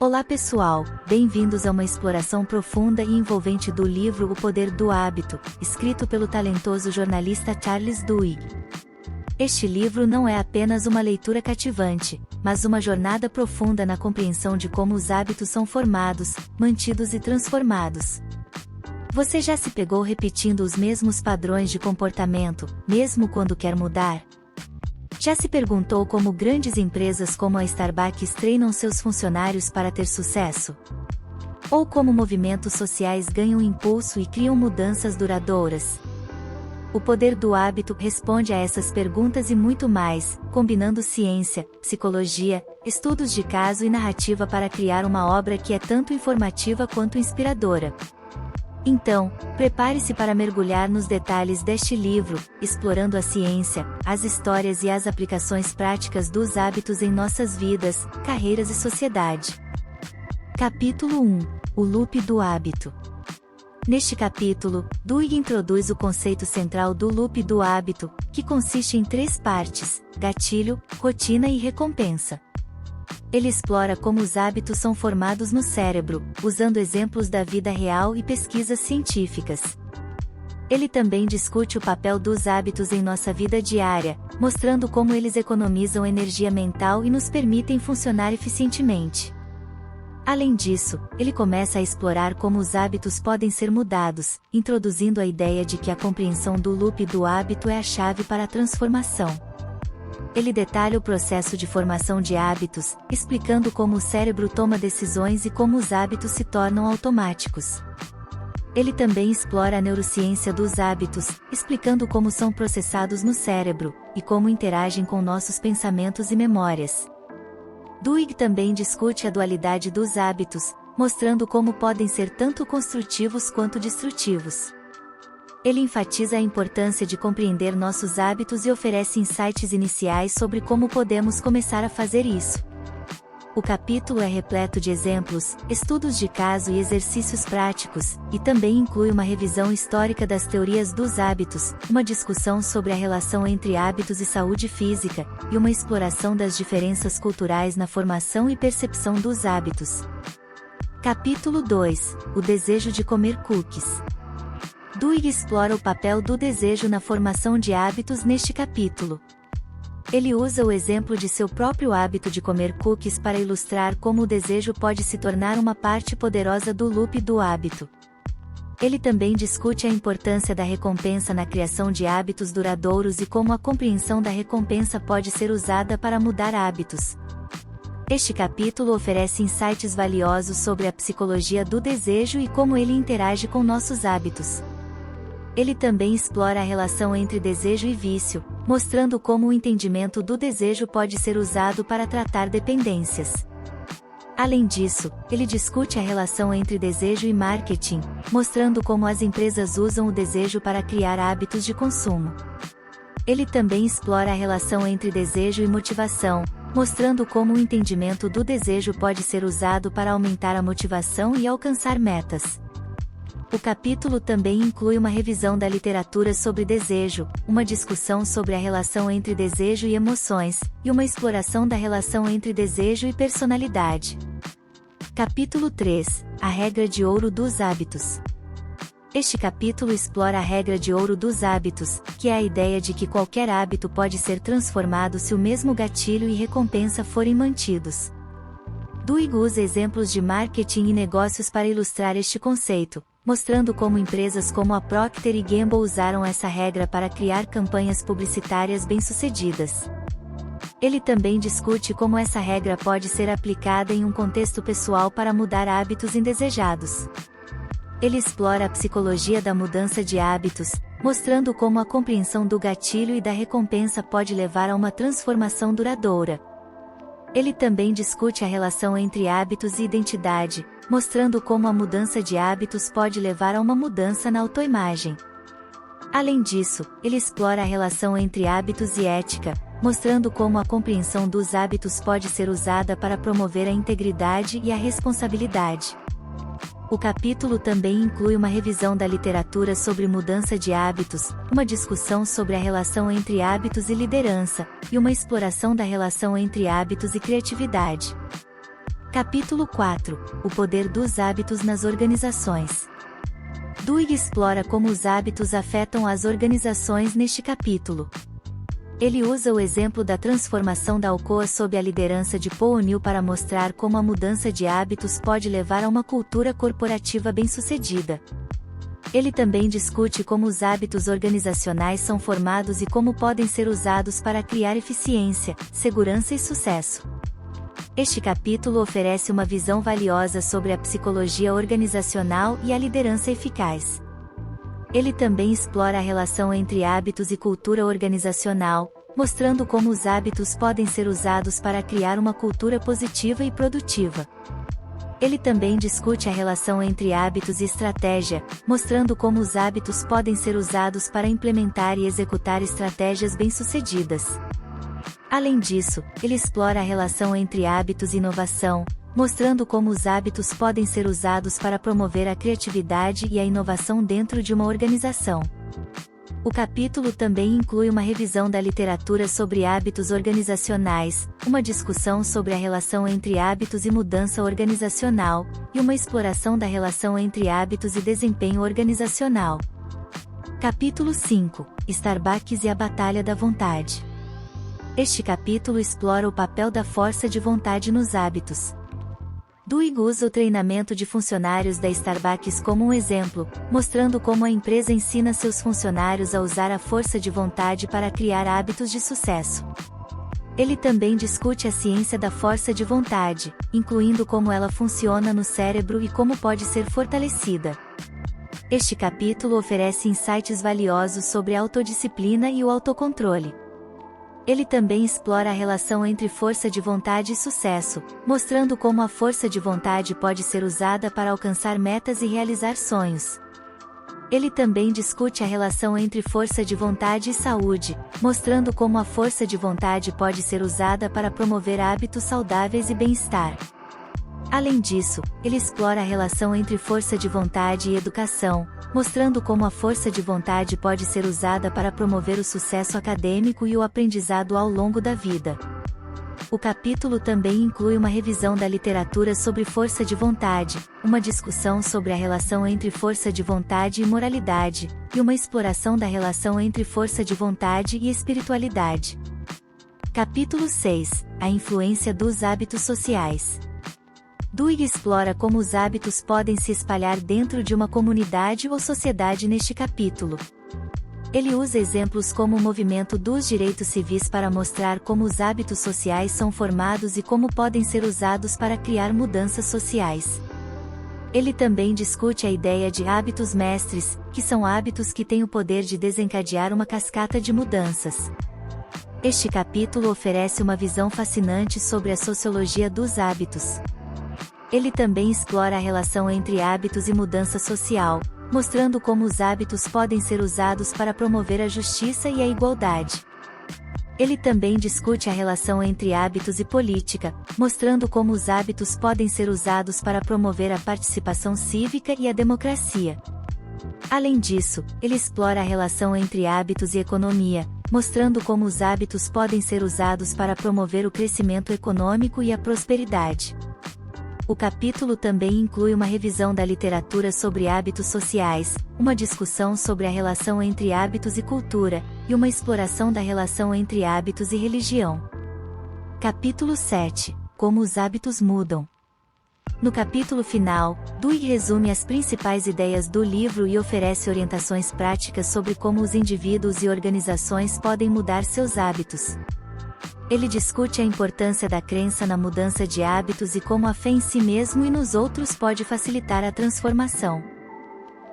Olá pessoal, bem-vindos a uma exploração profunda e envolvente do livro O Poder do Hábito, escrito pelo talentoso jornalista Charles Duhigg. Este livro não é apenas uma leitura cativante, mas uma jornada profunda na compreensão de como os hábitos são formados, mantidos e transformados. Você já se pegou repetindo os mesmos padrões de comportamento, mesmo quando quer mudar? Já se perguntou como grandes empresas como a Starbucks treinam seus funcionários para ter sucesso? Ou como movimentos sociais ganham impulso e criam mudanças duradouras? O Poder do Hábito responde a essas perguntas e muito mais, combinando ciência, psicologia, estudos de caso e narrativa para criar uma obra que é tanto informativa quanto inspiradora. Então, prepare-se para mergulhar nos detalhes deste livro, explorando a ciência, as histórias e as aplicações práticas dos hábitos em nossas vidas, carreiras e sociedade. Capítulo 1 – O Loop do Hábito. Neste capítulo, Duhigg introduz o conceito central do loop do hábito, que consiste em 3 partes: gatilho, rotina e recompensa. Ele explora como os hábitos são formados no cérebro, usando exemplos da vida real e pesquisas científicas. Ele também discute o papel dos hábitos em nossa vida diária, mostrando como eles economizam energia mental e nos permitem funcionar eficientemente. Além disso, ele começa a explorar como os hábitos podem ser mudados, introduzindo a ideia de que a compreensão do loop do hábito é a chave para a transformação. Ele detalha o processo de formação de hábitos, explicando como o cérebro toma decisões e como os hábitos se tornam automáticos. Ele também explora a neurociência dos hábitos, explicando como são processados no cérebro, e como interagem com nossos pensamentos e memórias. Duhigg também discute a dualidade dos hábitos, mostrando como podem ser tanto construtivos quanto destrutivos. Ele enfatiza a importância de compreender nossos hábitos e oferece insights iniciais sobre como podemos começar a fazer isso. O capítulo é repleto de exemplos, estudos de caso e exercícios práticos, e também inclui uma revisão histórica das teorias dos hábitos, uma discussão sobre a relação entre hábitos e saúde física, e uma exploração das diferenças culturais na formação e percepção dos hábitos. Capítulo 2 – O desejo de comer cookies. Duhigg explora o papel do desejo na formação de hábitos neste capítulo. Ele usa o exemplo de seu próprio hábito de comer cookies para ilustrar como o desejo pode se tornar uma parte poderosa do loop do hábito. Ele também discute a importância da recompensa na criação de hábitos duradouros e como a compreensão da recompensa pode ser usada para mudar hábitos. Este capítulo oferece insights valiosos sobre a psicologia do desejo e como ele interage com nossos hábitos. Ele também explora a relação entre desejo e vício, mostrando como o entendimento do desejo pode ser usado para tratar dependências. Além disso, ele discute a relação entre desejo e marketing, mostrando como as empresas usam o desejo para criar hábitos de consumo. Ele também explora a relação entre desejo e motivação, mostrando como o entendimento do desejo pode ser usado para aumentar a motivação e alcançar metas. O capítulo também inclui uma revisão da literatura sobre desejo, uma discussão sobre a relação entre desejo e emoções, e uma exploração da relação entre desejo e personalidade. Capítulo 3 – A regra de ouro dos hábitos. Este capítulo explora a regra de ouro dos hábitos, que é a ideia de que qualquer hábito pode ser transformado se o mesmo gatilho e recompensa forem mantidos. Duhigg usa exemplos de marketing e negócios para ilustrar este conceito, mostrando como empresas como a Procter & Gamble usaram essa regra para criar campanhas publicitárias bem-sucedidas. Ele também discute como essa regra pode ser aplicada em um contexto pessoal para mudar hábitos indesejados. Ele explora a psicologia da mudança de hábitos, mostrando como a compreensão do gatilho e da recompensa pode levar a uma transformação duradoura. Ele também discute a relação entre hábitos e identidade, mostrando como a mudança de hábitos pode levar a uma mudança na autoimagem. Além disso, ele explora a relação entre hábitos e ética, mostrando como a compreensão dos hábitos pode ser usada para promover a integridade e a responsabilidade. O capítulo também inclui uma revisão da literatura sobre mudança de hábitos, uma discussão sobre a relação entre hábitos e liderança, e uma exploração da relação entre hábitos e criatividade. Capítulo 4 – O poder dos hábitos nas organizações. Duhigg explora como os hábitos afetam as organizações neste capítulo. Ele usa o exemplo da transformação da Alcoa sob a liderança de Paul O'Neill para mostrar como a mudança de hábitos pode levar a uma cultura corporativa bem-sucedida. Ele também discute como os hábitos organizacionais são formados e como podem ser usados para criar eficiência, segurança e sucesso. Este capítulo oferece uma visão valiosa sobre a psicologia organizacional e a liderança eficaz. Ele também explora a relação entre hábitos e cultura organizacional, mostrando como os hábitos podem ser usados para criar uma cultura positiva e produtiva. Ele também discute a relação entre hábitos e estratégia, mostrando como os hábitos podem ser usados para implementar e executar estratégias bem-sucedidas. Além disso, ele explora a relação entre hábitos e inovação, mostrando como os hábitos podem ser usados para promover a criatividade e a inovação dentro de uma organização. O capítulo também inclui uma revisão da literatura sobre hábitos organizacionais, uma discussão sobre a relação entre hábitos e mudança organizacional, e uma exploração da relação entre hábitos e desempenho organizacional. Capítulo 5 – Starbucks e a Batalha da Vontade. Este capítulo explora o papel da força de vontade nos hábitos. Duhigg usa o treinamento de funcionários da Starbucks como um exemplo, mostrando como a empresa ensina seus funcionários a usar a força de vontade para criar hábitos de sucesso. Ele também discute a ciência da força de vontade, incluindo como ela funciona no cérebro e como pode ser fortalecida. Este capítulo oferece insights valiosos sobre a autodisciplina e o autocontrole. Ele também explora a relação entre força de vontade e sucesso, mostrando como a força de vontade pode ser usada para alcançar metas e realizar sonhos. Ele também discute a relação entre força de vontade e saúde, mostrando como a força de vontade pode ser usada para promover hábitos saudáveis e bem-estar. Além disso, ele explora a relação entre força de vontade e educação, mostrando como a força de vontade pode ser usada para promover o sucesso acadêmico e o aprendizado ao longo da vida. O capítulo também inclui uma revisão da literatura sobre força de vontade, uma discussão sobre a relação entre força de vontade e moralidade, e uma exploração da relação entre força de vontade e espiritualidade. Capítulo 6 – A influência dos hábitos sociais. Duhigg explora como os hábitos podem se espalhar dentro de uma comunidade ou sociedade neste capítulo. Ele usa exemplos como o movimento dos direitos civis para mostrar como os hábitos sociais são formados e como podem ser usados para criar mudanças sociais. Ele também discute a ideia de hábitos mestres, que são hábitos que têm o poder de desencadear uma cascata de mudanças. Este capítulo oferece uma visão fascinante sobre a sociologia dos hábitos. Ele também explora a relação entre hábitos e mudança social, mostrando como os hábitos podem ser usados para promover a justiça e a igualdade. Ele também discute a relação entre hábitos e política, mostrando como os hábitos podem ser usados para promover a participação cívica e a democracia. Além disso, ele explora a relação entre hábitos e economia, mostrando como os hábitos podem ser usados para promover o crescimento econômico e a prosperidade. O capítulo também inclui uma revisão da literatura sobre hábitos sociais, uma discussão sobre a relação entre hábitos e cultura, e uma exploração da relação entre hábitos e religião. Capítulo 7 – Como os hábitos mudam. No capítulo final, Duhigg resume as principais ideias do livro e oferece orientações práticas sobre como os indivíduos e organizações podem mudar seus hábitos. Ele discute a importância da crença na mudança de hábitos e como a fé em si mesmo e nos outros pode facilitar a transformação.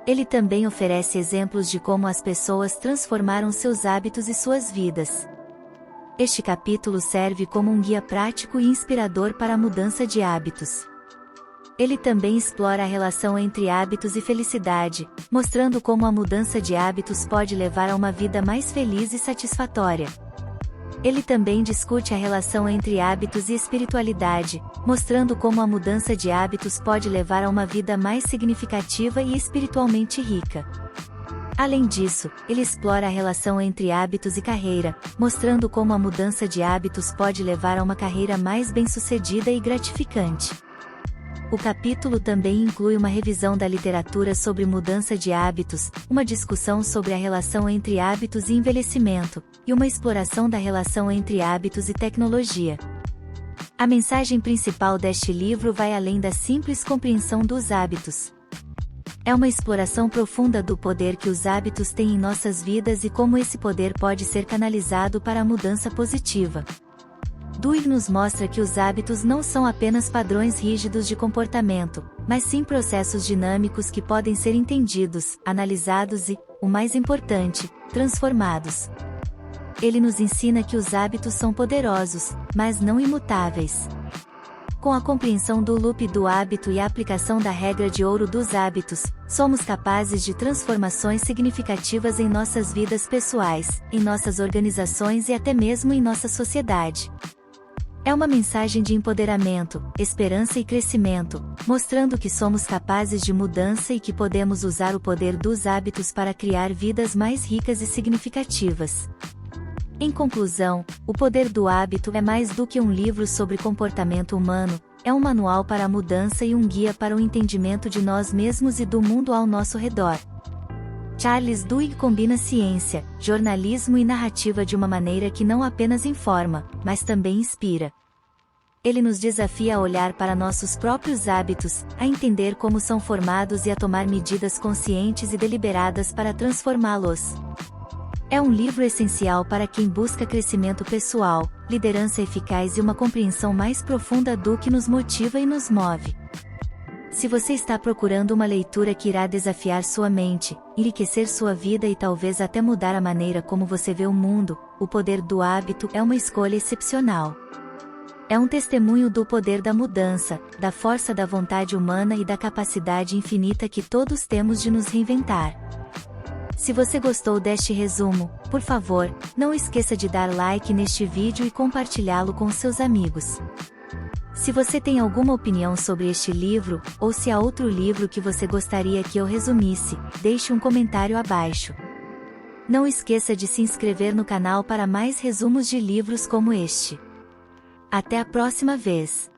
Ele também oferece exemplos de como as pessoas transformaram seus hábitos e suas vidas. Este capítulo serve como um guia prático e inspirador para a mudança de hábitos. Ele também explora a relação entre hábitos e felicidade, mostrando como a mudança de hábitos pode levar a uma vida mais feliz e satisfatória. Ele também discute a relação entre hábitos e espiritualidade, mostrando como a mudança de hábitos pode levar a uma vida mais significativa e espiritualmente rica. Além disso, ele explora a relação entre hábitos e carreira, mostrando como a mudança de hábitos pode levar a uma carreira mais bem-sucedida e gratificante. O capítulo também inclui uma revisão da literatura sobre mudança de hábitos, uma discussão sobre a relação entre hábitos e envelhecimento, e uma exploração da relação entre hábitos e tecnologia. A mensagem principal deste livro vai além da simples compreensão dos hábitos. É uma exploração profunda do poder que os hábitos têm em nossas vidas e como esse poder pode ser canalizado para a mudança positiva. Dewey nos mostra que os hábitos não são apenas padrões rígidos de comportamento, mas sim processos dinâmicos que podem ser entendidos, analisados e, o mais importante, transformados. Ele nos ensina que os hábitos são poderosos, mas não imutáveis. Com a compreensão do loop do hábito e a aplicação da regra de ouro dos hábitos, somos capazes de transformações significativas em nossas vidas pessoais, em nossas organizações e até mesmo em nossa sociedade. É uma mensagem de empoderamento, esperança e crescimento, mostrando que somos capazes de mudança e que podemos usar o poder dos hábitos para criar vidas mais ricas e significativas. Em conclusão, O Poder do Hábito é mais do que um livro sobre comportamento humano, é um manual para a mudança e um guia para o entendimento de nós mesmos e do mundo ao nosso redor. Charles Duhigg combina ciência, jornalismo e narrativa de uma maneira que não apenas informa, mas também inspira. Ele nos desafia a olhar para nossos próprios hábitos, a entender como são formados e a tomar medidas conscientes e deliberadas para transformá-los. É um livro essencial para quem busca crescimento pessoal, liderança eficaz e uma compreensão mais profunda do que nos motiva e nos move. Se você está procurando uma leitura que irá desafiar sua mente, enriquecer sua vida e talvez até mudar a maneira como você vê o mundo, O Poder do Hábito é uma escolha excepcional. É um testemunho do poder da mudança, da força da vontade humana e da capacidade infinita que todos temos de nos reinventar. Se você gostou deste resumo, por favor, não esqueça de dar like neste vídeo e compartilhá-lo com seus amigos. Se você tem alguma opinião sobre este livro, ou se há outro livro que você gostaria que eu resumisse, deixe um comentário abaixo. Não esqueça de se inscrever no canal para mais resumos de livros como este. Até a próxima vez!